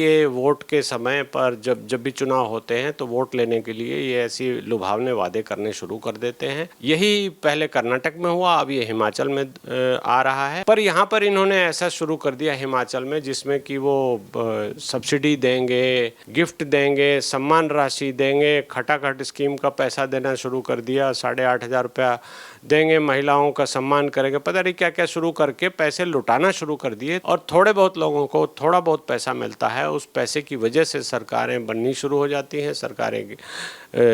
ये वोट के समय पर जब जब भी चुनाव होते हैं तो वोट लेने के लिए ये ऐसी लुभावने वादे करने शुरू कर देते हैं। यही पहले कर्नाटक में हुआ, अब ये हिमाचल में आ रहा है। पर यहाँ पर इन्होंने ऐसा शुरू कर दिया हिमाचल में जिसमें कि वो सब्सिडी देंगे, गिफ्ट देंगे, सम्मान राशि देंगे, खटाखट स्कीम का पैसा देना शुरू कर दिया, 8,500 रुपया देंगे, महिलाओं का सम्मान करेंगे, पता नहीं क्या क्या शुरू करके पैसे लुटाना शुरू कर दिए। और थोड़े बहुत लोगों को थोड़ा बहुत पैसा मिलता है, उस पैसे की वजह से सरकारें बननी शुरू हो जाती हैं, सरकारें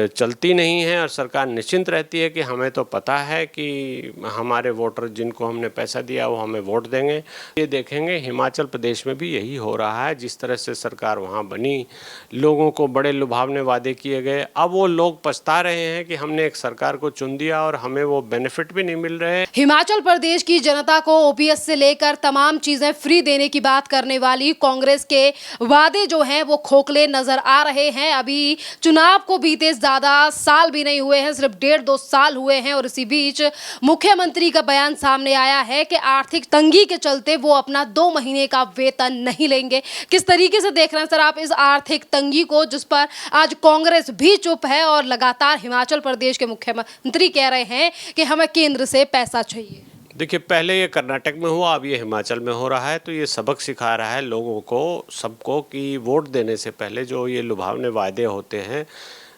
चलती नहीं हैं और सरकार निश्चिंत रहती है कि हमें तो पता है कि हमारे वोटर जिनको हमने पैसा दिया वो हमें वोट देंगे। ये देखेंगे हिमाचल प्रदेश में भी यही हो रहा है। जिस तरह से सरकार वहाँ बनी, लोगों को बड़े लुभावने वादे किए गए, अब वो लोग पछता रहे हैं कि हमने एक सरकार को चुन दिया और हमें वो बेनिफिट भी नहीं मिल रहे। हिमाचल प्रदेश की जनता को ओपीएस से लेकर तमाम चीजें फ्री देने की बात करने वाली कांग्रेस के वादे जो हैं वो खोखले नजर आ रहे हैं। अभी चुनाव को बीते ज्यादा साल भी नहीं हुए हैं, सिर्फ 1.5-2 साल हुए हैं और इसी बीच मुख्यमंत्री का बयान सामने आया है कि आर्थिक तंगी के चलते वो अपना 2 महीने का वेतन नहीं लेंगे। किस तरीके से देख रहे हैं सर आप इस आर्थिक तंगी को, जिस पर आज कांग्रेस भी चुप है और लगातार हिमाचल प्रदेश के मुख्यमंत्री कह रहे हैं कि हमें केंद्र से पैसा चाहिए? देखिए, पहले ये कर्नाटक में हुआ, अब ये हिमाचल में हो रहा है, तो ये सबक सिखा रहा है लोगों को, सबको, कि वोट देने से पहले जो ये लुभावने वादे होते हैं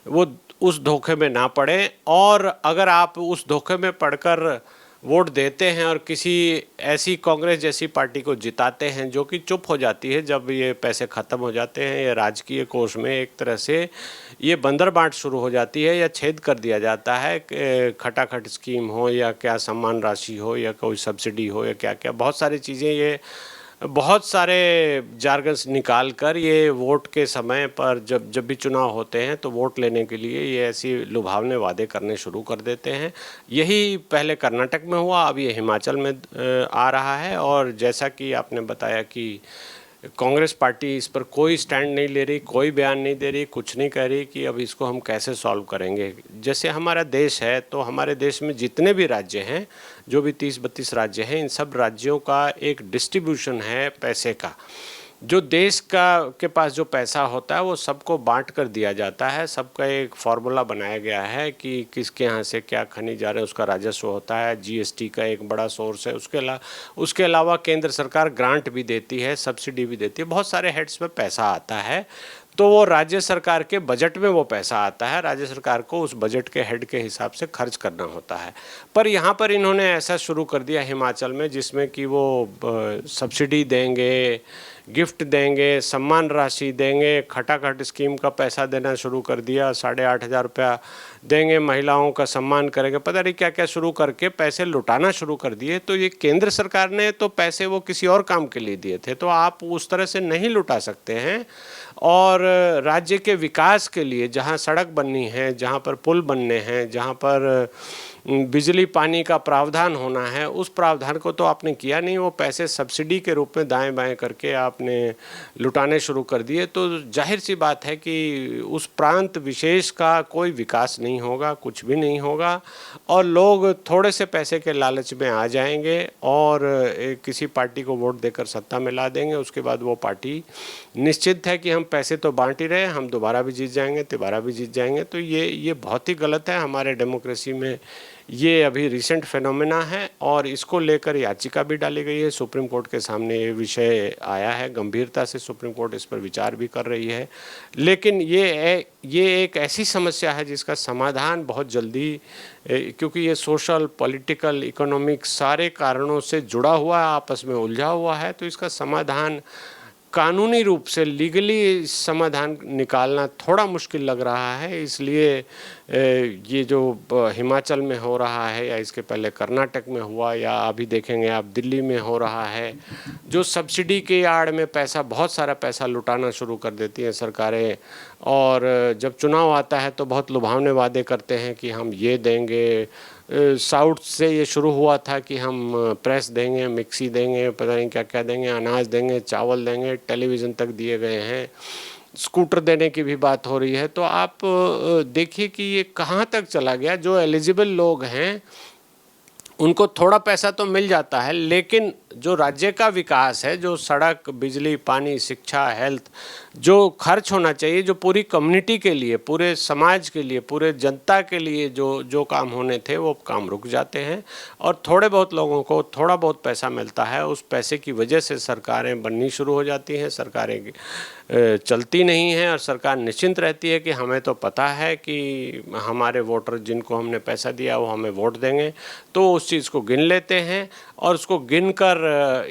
वो उस धोखे में ना पड़े। और अगर आप उस धोखे में पड़कर वोट देते हैं और किसी ऐसी कांग्रेस जैसी पार्टी को जिताते हैं जो कि चुप हो जाती है जब ये पैसे ख़त्म हो जाते हैं, ये राजकीय कोष में एक तरह से ये बंदर बांट शुरू हो जाती है या छेद कर दिया जाता है, खटाखट स्कीम हो या क्या सम्मान राशि हो या कोई सब्सिडी हो या क्या क्या बहुत सारी चीज़ें, ये बहुत सारे जार्गन्स निकाल कर ये वोट के समय पर जब जब भी चुनाव होते हैं तो वोट लेने के लिए ये ऐसी लुभावने वादे करने शुरू कर देते हैं। यही पहले कर्नाटक में हुआ, अब ये हिमाचल में आ रहा है। और जैसा कि आपने बताया कि कांग्रेस पार्टी इस पर कोई स्टैंड नहीं ले रही, कोई बयान नहीं दे रही, कुछ नहीं कह रही कि अब इसको हम कैसे सॉल्व करेंगे। जैसे हमारा देश है तो हमारे देश में जितने भी राज्य हैं, जो भी 30-32 राज्य हैं, इन सब राज्यों का एक डिस्ट्रीब्यूशन है पैसे का। जो देश के पास जो पैसा होता है वो सबको बांट कर दिया जाता है। सबका एक फार्मूला बनाया गया है कि किसके यहाँ से क्या खनिज आ रहे हैं, उसका राजस्व होता है। जीएसटी का एक बड़ा सोर्स है। उसके अलावा केंद्र सरकार ग्रांट भी देती है, सब्सिडी भी देती है, बहुत सारे हेड्स में पैसा आता है। तो वो राज्य सरकार के बजट में वो पैसा आता है, राज्य सरकार को उस बजट के हेड के हिसाब से खर्च करना होता है। पर यहाँ पर इन्होंने ऐसा शुरू कर दिया हिमाचल में जिसमें कि वो सब्सिडी देंगे, गिफ्ट देंगे, सम्मान राशि देंगे, खटाखट स्कीम का पैसा देना शुरू कर दिया, 8,500 रुपया देंगे, महिलाओं का सम्मान करेंगे, पता नहीं क्या क्या शुरू करके पैसे लुटाना शुरू कर दिए। तो ये केंद्र सरकार ने तो पैसे वो किसी और काम के लिए दिए थे, तो आप उस तरह से नहीं लुटा सकते हैं। और राज्य के विकास के लिए जहाँ सड़क बननी है, जहाँ पर पुल बनने हैं, जहाँ पर बिजली पानी का प्रावधान होना है, उस प्रावधान को तो आपने किया नहीं। वो पैसे सब्सिडी के रूप में दाएं बाएं करके आपने लुटाने शुरू कर दिए। तो जाहिर सी बात है कि उस प्रांत विशेष का कोई विकास नहीं होगा, कुछ भी नहीं होगा, और लोग थोड़े से पैसे के लालच में आ जाएंगे और किसी पार्टी को वोट देकर सत्ता में ला देंगे। उसके बाद वो पार्टी निश्चित है कि हम पैसे तो बांट ही रहे, हम दोबारा भी जीत जाएंगे, तिबारा भी जीत जाएंगे। तो ये बहुत ही गलत है। हमारे डेमोक्रेसी में ये अभी रिसेंट फिनोमेना है और इसको लेकर याचिका भी डाली गई है। सुप्रीम कोर्ट के सामने ये विषय आया है, गंभीरता से सुप्रीम कोर्ट इस पर विचार भी कर रही है। लेकिन ये एक ऐसी समस्या है जिसका समाधान बहुत जल्दी, क्योंकि ये सोशल, पॉलिटिकल, इकोनॉमिक सारे कारणों से जुड़ा हुआ है, आपस में उलझा हुआ है। तो इसका समाधान कानूनी रूप से, लीगली समाधान निकालना थोड़ा मुश्किल लग रहा है। इसलिए ये जो हिमाचल में हो रहा है या इसके पहले कर्नाटक में हुआ या अभी देखेंगे आप दिल्ली में हो रहा है, जो सब्सिडी के आड़ में पैसा, बहुत सारा पैसा लुटाना शुरू कर देती हैं सरकारें। और जब चुनाव आता है तो बहुत लुभावने वादे करते हैं कि हम ये देंगे। साउथ से ये शुरू हुआ था कि हम प्रेस देंगे, मिक्सी देंगे, पता नहीं क्या क्या देंगे, अनाज देंगे, चावल देंगे, टेलीविज़न तक दिए गए हैं, स्कूटर देने की भी बात हो रही है। तो आप देखिए कि ये कहाँ तक चला गया। जो एलिजिबल लोग हैं उनको थोड़ा पैसा तो मिल जाता है, लेकिन जो राज्य का विकास है, जो सड़क, बिजली, पानी, शिक्षा, हेल्थ, जो खर्च होना चाहिए, जो पूरी कम्युनिटी के लिए, पूरे समाज के लिए, पूरे जनता के लिए जो काम होने थे वो काम रुक जाते हैं और थोड़े बहुत लोगों को थोड़ा बहुत पैसा मिलता है। उस पैसे की वजह से सरकारें बननी शुरू हो जाती हैं, सरकारें चलती नहीं हैं और सरकार निश्चिंत रहती है कि हमें तो पता है कि हमारे वोटर जिनको हमने पैसा दिया वो हमें वोट देंगे, तो उस चीज़ को गिन लेते हैं और उसको गिनकर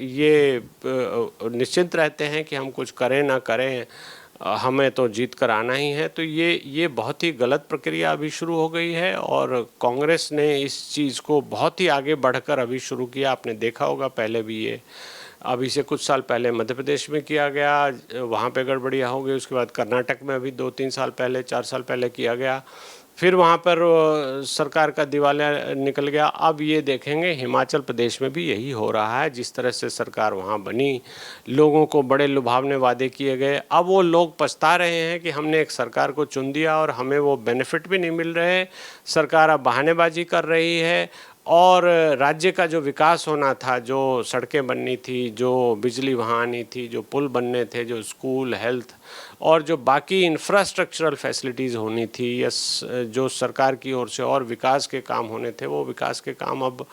ये निश्चिंत रहते हैं कि हम कुछ करें ना करें, हमें तो जीत कर आना ही है। तो ये बहुत ही गलत प्रक्रिया अभी शुरू हो गई है और कांग्रेस ने इस चीज़ को बहुत ही आगे बढ़कर अभी शुरू किया। आपने देखा होगा पहले भी ये अभी से कुछ साल पहले मध्य प्रदेश में किया गया, वहाँ पे गड़बड़ियाँ हो गई। उसके बाद कर्नाटक में अभी 2-3 साल पहले, 4 साल पहले किया गया, फिर वहाँ पर सरकार का दिवालिया निकल गया। अब ये देखेंगे हिमाचल प्रदेश में भी यही हो रहा है। जिस तरह से सरकार वहाँ बनी, लोगों को बड़े लुभावने वादे किए गए, अब वो लोग पछता रहे हैं कि हमने एक सरकार को चुन दिया और हमें वो बेनिफिट भी नहीं मिल रहे। सरकार अब बहानेबाजी कर रही है और राज्य का जो विकास होना था, जो सड़कें बननी थी, जो बिजली वहाँ आनी थी, जो पुल बनने थे, जो स्कूल, हेल्थ और जो बाकी इंफ्रास्ट्रक्चरल फैसिलिटीज़ होनी थी या जो सरकार की ओर से और विकास के काम होने थे, वो विकास के काम अब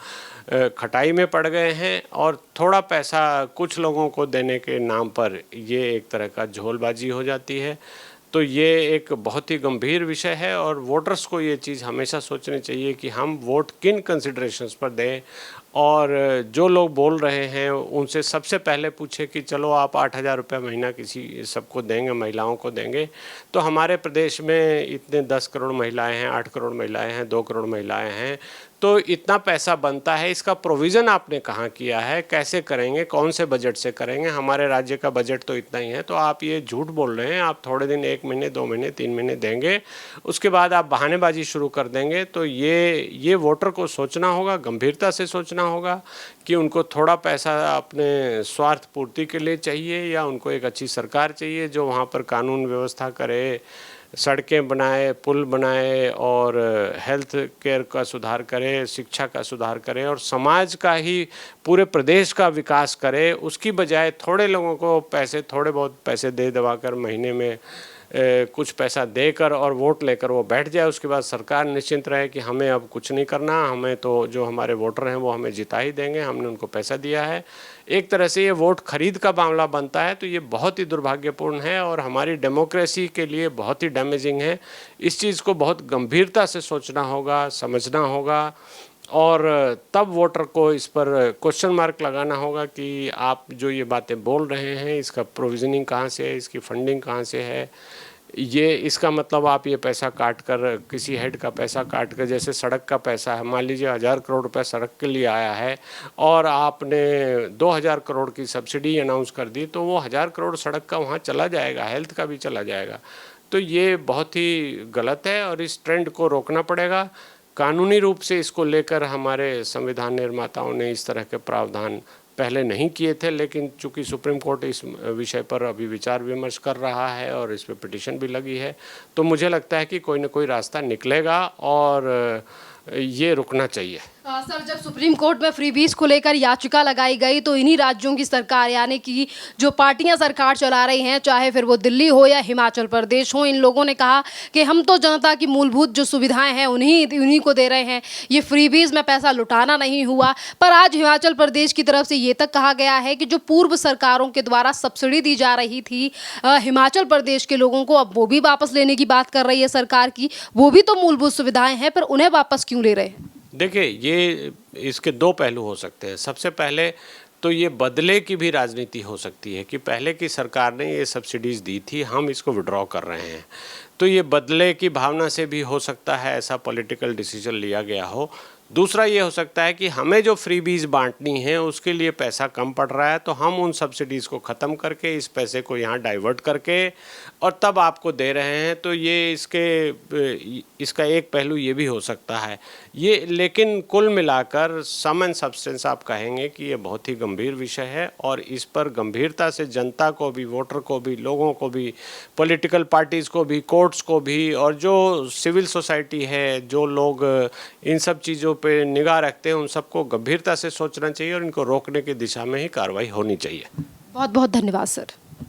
खटाई में पड़ गए हैं और थोड़ा पैसा कुछ लोगों को देने के नाम पर ये एक तरह का झोलबाजी हो जाती है। तो ये एक बहुत ही गंभीर विषय है और वोटर्स को ये चीज़ हमेशा सोचनी चाहिए कि हम वोट किन कंसिडरेशंस पर दें और जो लोग बोल रहे हैं उनसे सबसे पहले पूछे कि चलो आप 8,000 रुपये महीना किसी सबको देंगे, महिलाओं को देंगे। तो हमारे प्रदेश में इतने 10 करोड़ महिलाएं हैं, 8 करोड़ महिलाएं हैं, 2 करोड़ महिलाएं हैं, तो इतना पैसा बनता है, इसका प्रोविज़न आपने कहाँ किया है, कैसे करेंगे, कौन से बजट से करेंगे? हमारे राज्य का बजट तो इतना ही है। तो आप ये झूठ बोल रहे हैं, आप थोड़े दिन 1 महीने, 2 महीने, 3 महीने देंगे, उसके बाद आप बहानेबाजी शुरू कर देंगे। तो ये वोटर को सोचना होगा, गंभीरता से सोचना होगा कि उनको थोड़ा पैसा अपने स्वार्थ पूर्ति के लिए चाहिए या उनको एक अच्छी सरकार चाहिए जो वहाँ पर कानून व्यवस्था करे, सड़कें बनाए, पुल बनाए और हेल्थ केयर का सुधार करे, शिक्षा का सुधार करे और समाज का ही, पूरे प्रदेश का विकास करे। उसकी बजाय थोड़े लोगों को पैसे, थोड़े बहुत पैसे दे दबाकर महीने में कुछ पैसा देकर और वोट लेकर वो बैठ जाए। उसके बाद सरकार निश्चिंत रहे कि हमें अब कुछ नहीं करना, हमें तो जो हमारे वोटर हैं वो हमें जिता ही देंगे, हमने उनको पैसा दिया है। एक तरह से ये वोट खरीद का मामला बनता है। तो ये बहुत ही दुर्भाग्यपूर्ण है और हमारी डेमोक्रेसी के लिए बहुत ही डैमेजिंग है। इस चीज़ को बहुत गंभीरता से सोचना होगा, समझना होगा और तब वोटर को इस पर क्वेश्चन मार्क लगाना होगा कि आप जो ये बातें बोल रहे हैं इसका प्रोविजनिंग कहाँ से है, इसकी फंडिंग कहाँ से है। ये इसका मतलब आप ये पैसा काट कर, किसी हेड का पैसा काट कर, जैसे सड़क का पैसा है, मान लीजिए 1000 करोड़ रुपए सड़क के लिए आया है और आपने 2000 करोड़ की सब्सिडी अनाउंस कर दी, तो वो 1000 करोड़ सड़क का वहाँ चला जाएगा, हेल्थ का भी चला जाएगा। तो ये बहुत ही गलत है और इस ट्रेंड को रोकना पड़ेगा। कानूनी रूप से इसको लेकर हमारे संविधान निर्माताओं ने इस तरह के प्रावधान पहले नहीं किए थे, लेकिन चूंकि सुप्रीम कोर्ट इस विषय पर अभी विचार विमर्श कर रहा है और इस पर पिटीशन भी लगी है, तो मुझे लगता है कि कोई न कोई रास्ता निकलेगा और ये रुकना चाहिए। सर, जब सुप्रीम कोर्ट में फ्रीबीज को लेकर याचिका लगाई गई तो इन्हीं राज्यों की सरकार, यानी कि जो पार्टियां सरकार चला रही हैं, चाहे फिर वो दिल्ली हो या हिमाचल प्रदेश हो, इन लोगों ने कहा कि हम तो जनता की मूलभूत जो सुविधाएं हैं उन्हीं को दे रहे हैं, ये फ्रीबीज में पैसा लुटाना नहीं हुआ। पर आज हिमाचल प्रदेश की तरफ से ये तक कहा गया है कि जो पूर्व सरकारों के द्वारा सब्सिडी दी जा रही थी हिमाचल प्रदेश के लोगों को, अब वो भी वापस लेने की बात कर रही है सरकार की। वो भी तो मूलभूत सुविधाएं हैं, पर उन्हें वापस क्यों ले रहे हैं? देखिए, ये इसके दो पहलू हो सकते हैं। सबसे पहले तो ये बदले की भी राजनीति हो सकती है कि पहले की सरकार ने ये सब्सिडीज़ दी थी, हम इसको विड्रॉ कर रहे हैं, तो ये बदले की भावना से भी हो सकता है ऐसा पॉलिटिकल डिसीजन लिया गया हो। दूसरा ये हो सकता है कि हमें जो फ्रीबीज बांटनी है उसके लिए पैसा कम पड़ रहा है, तो हम उन सब्सिडीज़ को ख़त्म करके इस पैसे को यहाँ डाइवर्ट करके और तब आपको दे रहे हैं। तो ये इसका एक पहलू ये भी हो सकता है ये। लेकिन कुल मिलाकर सम एंड सब्सटेंस आप कहेंगे कि ये बहुत ही गंभीर विषय है और इस पर गंभीरता से जनता को भी, वोटर को भी, लोगों को भी, पॉलिटिकल पार्टीज़ को भी, कोर्ट्स को भी और जो सिविल सोसाइटी है, जो लोग इन सब चीज़ों पे निगाह रखते हैं उन सबको गंभीरता से सोचना चाहिए और इनको रोकने की दिशा में ही कार्रवाई होनी चाहिए। बहुत बहुत धन्यवाद सर।